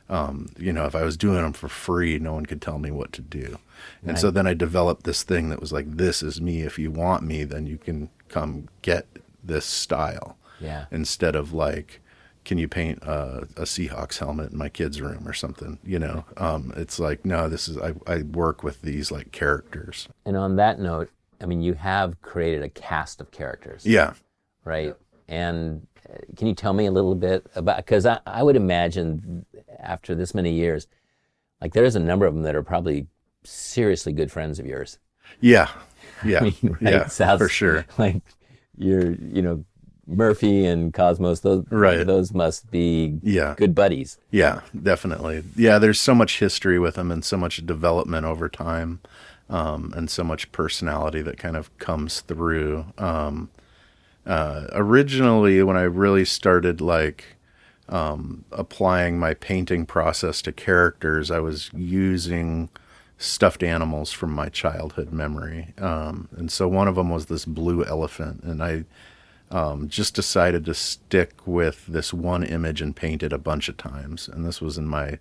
if I was doing them for free, no one could tell me what to do. And Right. so then I developed this thing that was like, this is me. If you want me, then you can come get this style. Yeah. Instead of like, can you paint a Seahawks helmet in my kid's room or something? It's like, no, I work with these like characters. And on that note, I mean, you have created a cast of characters. Yeah. Right. And can you tell me a little bit about, because I would imagine after this many years, like there's a number of them that are probably seriously good friends of yours. Yeah. Yeah. I mean, right? Yeah, Sounds for sure. Like Murphy and Cosmos, those must be good buddies. Yeah, definitely. Yeah, there's so much history with them and so much development over time, and so much personality that kind of comes through. Originally, when I really started like applying my painting process to characters, I was using stuffed animals from my childhood memory. And so one of them was this blue elephant, and I just decided to stick with this one image and paint it a bunch of times. And this was in my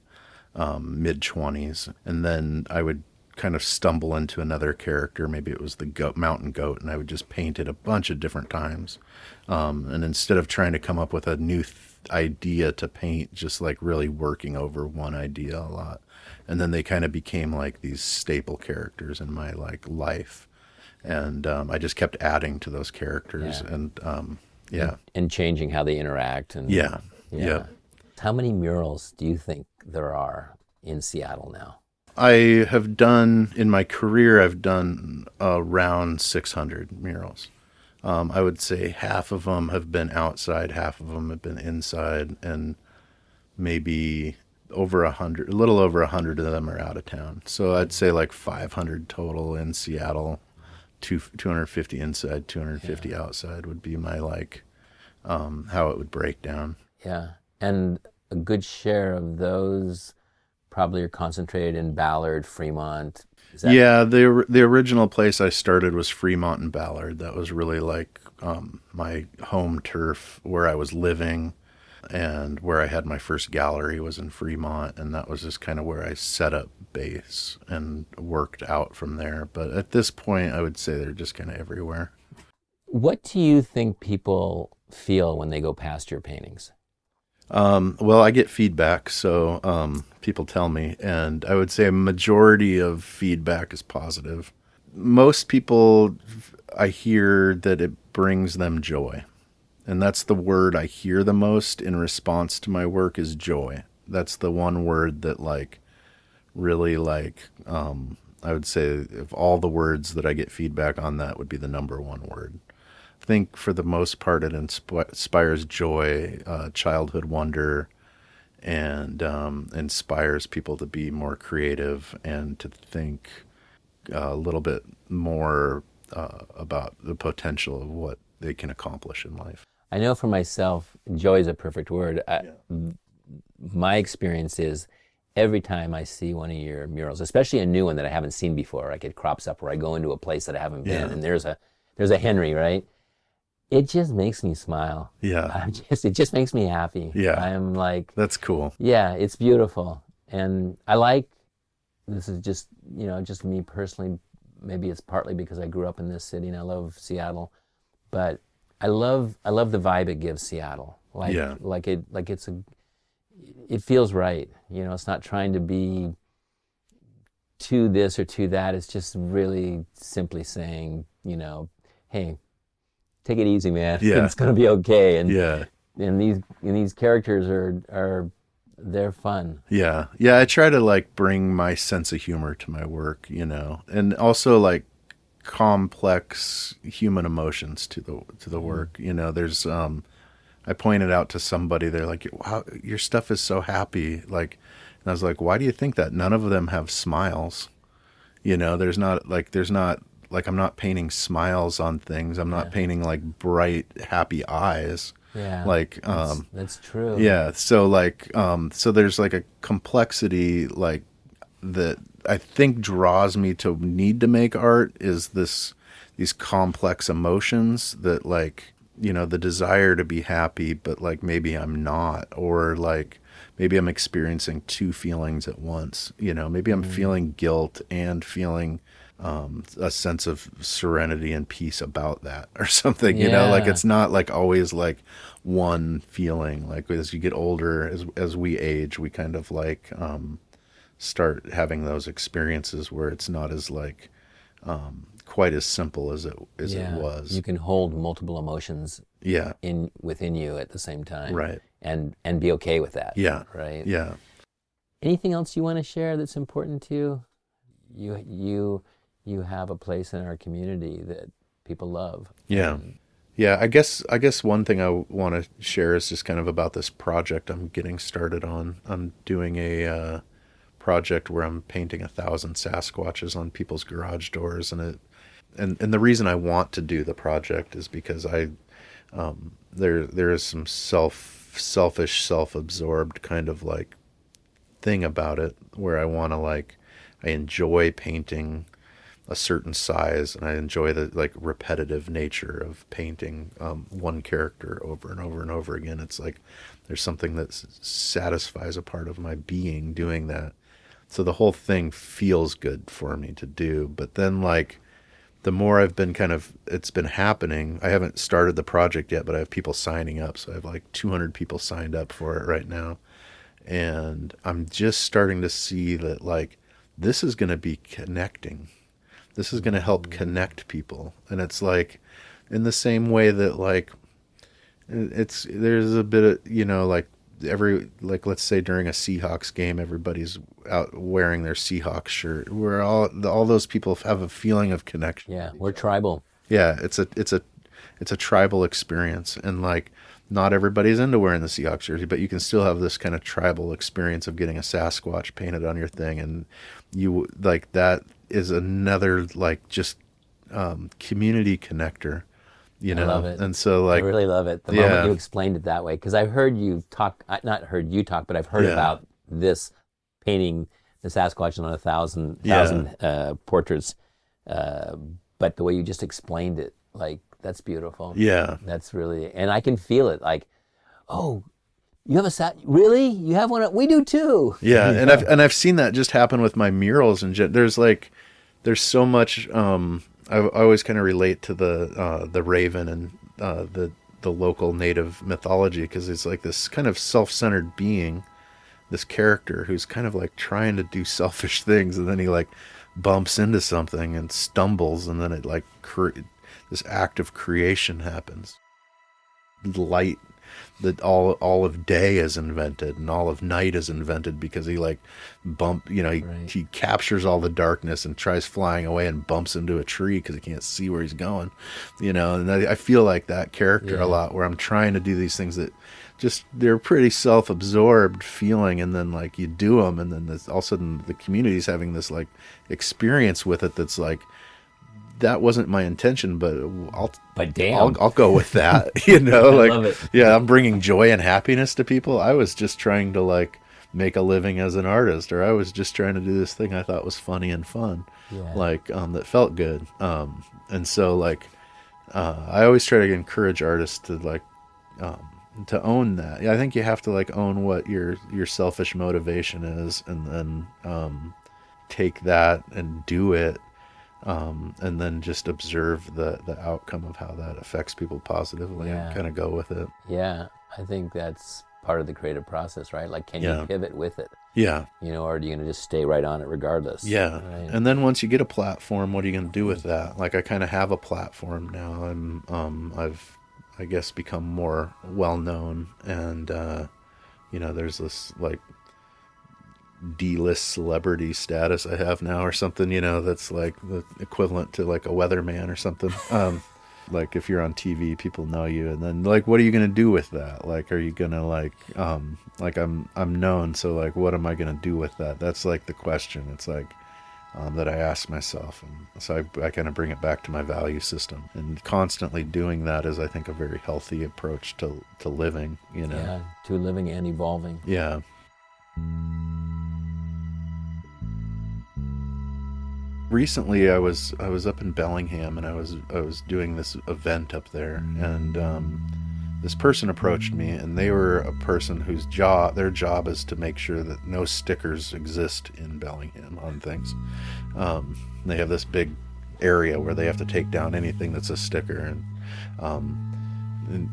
mid-20s. And then I would kind of stumble into another character. Maybe it was the mountain goat, and I would just paint it a bunch of different times. And instead of trying to come up with a new idea to paint, just like really working over one idea a lot. And then they kind of became like these staple characters in my like life. And I just kept adding to those characters and changing how they interact. And Yeah. How many murals do you think there are in Seattle now? I have done, in my career, I've done around 600 murals. I would say half of them have been outside, half of them have been inside, and maybe a little over 100 of them are out of town. So I'd say like 500 total in Seattle, 250 inside, 250 outside would be my like, how it would break down. Yeah. And a good share of those probably are concentrated in Ballard, Fremont. Yeah, the original place I started was Fremont and Ballard. That was really like my home turf where I was living, and where I had my first gallery was in Fremont, and that was just kind of where I set up base and worked out from there. But at this point, I would say they're just kind of everywhere. What do you think people feel when they go past your paintings? Well, I get feedback, so people tell me, and I would say a majority of feedback is positive. Most people, I hear that it brings them joy, and that's the word I hear the most in response to my work is joy. That's the one word that like really like, I would say of all the words that I get feedback on, that would be the number one word. I think for the most part it inspires joy, childhood wonder, and inspires people to be more creative and to think a little bit more about the potential of what they can accomplish in life. I know for myself, joy is a perfect word. My experience is every time I see one of your murals, especially a new one that I haven't seen before, like it crops up where I go into a place that I haven't been, and there's a Henry, right? It just makes me smile. Yeah. It just makes me happy. Yeah. I'm like, that's cool. Yeah, it's beautiful. And I like, this is just, just me personally, maybe it's partly because I grew up in this city and I love Seattle, but I love the vibe it gives Seattle. It feels right. It's not trying to be to this or to that. It's just really simply saying, hey, take it easy, man. Yeah. It's gonna be okay. And yeah. And these characters are they're fun. Yeah. Yeah, I try to like bring my sense of humor to my work, you know, and also like complex human emotions to the work. You know, there's I pointed out to somebody, they're like, "Wow, your stuff is so happy." Like, and I was like, "Why do you think that?" None of them have smiles. You know, there's not like I'm not painting smiles on things. I'm not painting like bright happy eyes. Yeah, Like that's true. yeah, so like so there's like a complexity like that I think draws me to need to make art is these complex emotions that like, you know, the desire to be happy, but like maybe I'm not, or like maybe I'm experiencing two feelings at once. You know, maybe I'm feeling guilt and feeling a sense of serenity and peace about that or something, you know, like it's not like always like one feeling. Like as you get older, as we age, we kind of like start having those experiences where it's not as like quite as simple as it was. You can hold multiple emotions within you at the same time. Right. And be okay with that. Yeah. Right. Yeah. Anything else you want to share that's important to you? You have a place in our community that people love. Yeah. Yeah, I guess one thing I want to share is just kind of about this project I'm getting started on. I'm doing a project where I'm painting 1,000 Sasquatches on people's garage doors, and the reason I want to do the project is because there is some selfish, self-absorbed kind of like thing about it where I enjoy painting a certain size, and I enjoy the like repetitive nature of painting one character over and over and over again. It's like there's something that satisfies a part of my being doing that. So the whole thing feels good for me to do. But then like the more it's been happening, I haven't started the project yet, but I have people signing up. So I have like 200 people signed up for it right now. And I'm just starting to see that like this is going to be connecting. This is going to help connect people. And it's like in the same way that like there's a bit of, you know, like let's say during a Seahawks game, everybody's out wearing their Seahawks shirt, where all those people have a feeling of connection. Yeah. We're tribal. Yeah. It's a tribal experience. And like, not everybody's into wearing the Seahawks jersey, but you can still have this kind of tribal experience of getting a Sasquatch painted on your thing. And you like, that is another like just community connector, you know. I love it. And so like I really love it the moment you explained it that way, because I've heard you talk, not heard you talk, but I've heard about this painting the Sasquatch on 1,000 portraits, but the way you just explained it, like, that's beautiful. Yeah, that's really, and I can feel it like, oh, you have a really? You have one? We do too. Yeah, and I've seen that just happen with my murals, and there's so much. I always kind of relate to the raven and the local native mythology, because it's like this kind of self-centered being, this character who's kind of like trying to do selfish things, and then he like bumps into something and stumbles, and then it like this act of creation happens. Light, that all of day is invented and all of night is invented because he like he captures all the darkness and tries flying away and bumps into a tree because he can't see where he's going, you know. And I feel like that character a lot, where I'm trying to do these things that just, they're pretty self-absorbed feeling, and then like you do them, and then all of a sudden the community's having this like experience with it that's like, that wasn't my intention, but I'll go with that, you know. Like, love it. Yeah, I'm bringing joy and happiness to people. I was just trying to like make a living as an artist, or I was just trying to do this thing I thought was funny and fun, like that felt good. And so like I always try to encourage artists to like to own that. I think you have to like own what your selfish motivation is, and then take that and do it. And then just observe the outcome of how that affects people positively, and kind of go with it. Yeah, I think that's part of the creative process, right? Like, can you pivot with it? Yeah. You know, or are you going to just stay right on it regardless? Yeah. Right? And then once you get a platform, what are you going to do with that? Like, I kind of have a platform now. I've, I guess, become more well known, and there's this like D-list celebrity status I have now or something, that's like the equivalent to like a weatherman or something. Like if you're on TV, people know you, and then like, what are you going to do with that? Like, are you going to like I'm known. So like, what am I going to do with that? That's like the question. It's like, that I ask myself. And so I kind of bring it back to my value system, and constantly doing that is, I think, a very healthy approach to living, Yeah, to living and evolving. Yeah. Recently, I was up in Bellingham, and I was doing this event up there, and this person approached me, and they were a person whose their job is to make sure that no stickers exist in Bellingham on things. They have this big area where they have to take down anything that's a sticker, and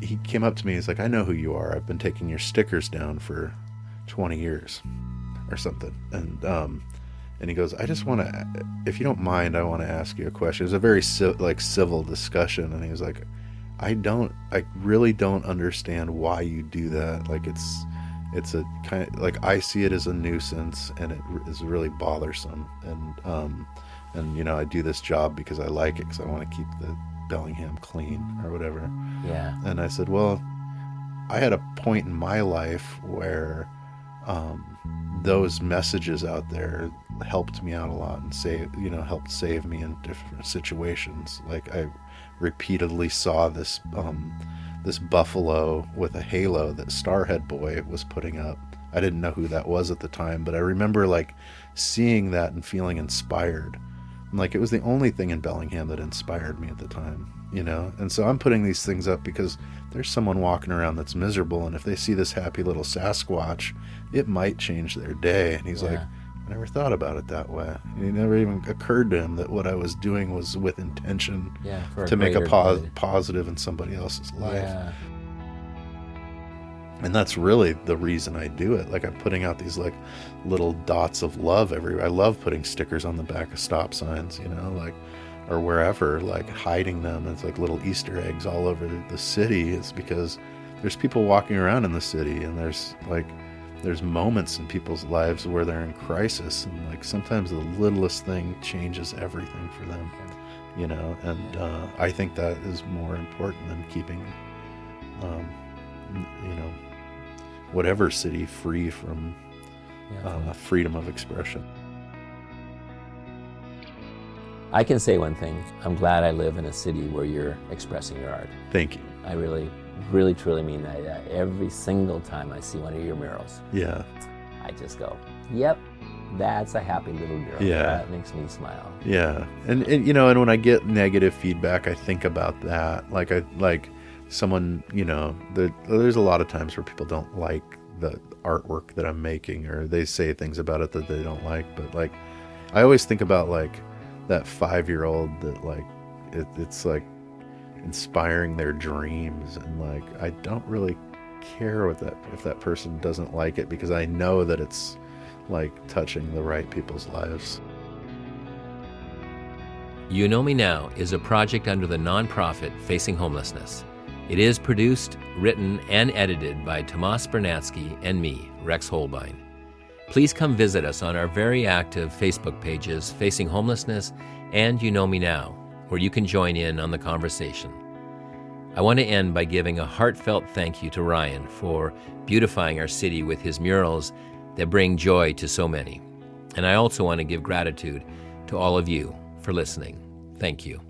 he came up to me. He's like, "I know who you are. I've been taking your stickers down for 20 years or something." And he goes, "I just want to, if you don't mind, I want to ask you a question." It was a very civil discussion, and he was like, I really don't understand why you do that. Like it's a kind of like, I see it as a nuisance, and it is really bothersome. And I do this job because I like it, because I want to keep the Bellingham clean or whatever. Yeah. And I said, well, I had a point in my life where those messages out there helped me out a lot and helped save me in different situations. Like I repeatedly saw this buffalo with a halo that Starhead Boy was putting up. I didn't know who that was at the time, but I remember like seeing that and feeling inspired. And like, it was the only thing in Bellingham that inspired me at the time, And so I'm putting these things up because there's someone walking around that's miserable, and if they see this happy little Sasquatch, it might change their day. And he's like, I never thought about it that way. It never even occurred to him that what I was doing was with intention to make a positive in somebody else's life. Yeah. And that's really the reason I do it. Like, I'm putting out these like little dots of love everywhere. I love putting stickers on the back of stop signs, or wherever, like hiding them. It's like little Easter eggs all over the city. It's because there's people walking around in the city, and there's moments in people's lives where they're in crisis, and like sometimes the littlest thing changes everything for them, and I think that is more important than keeping whatever city free from freedom of expression. I can say one thing. I'm glad I live in a city where you're expressing your art. Thank you. I really, really, truly mean that. Every single time I see one of your murals, I just go, yep, that's a happy little girl. Yeah. That makes me smile. Yeah. And and when I get negative feedback, I think about that. Like someone, there's a lot of times where people don't like the artwork that I'm making, or they say things about it that they don't like. But like, I always think about like that 5-year-old that like, it's like inspiring their dreams. And like, I don't really care if that person doesn't like it, because I know that it's like touching the right people's lives. You Know Me Now is a project under the nonprofit Facing Homelessness. It is produced, written, and edited by Tomas Bernatsky and me, Rex Holbein. Please come visit us on our very active Facebook pages, Facing Homelessness and You Know Me Now, where you can join in on the conversation. I want to end by giving a heartfelt thank you to Ryan for beautifying our city with his murals that bring joy to so many. And I also want to give gratitude to all of you for listening. Thank you.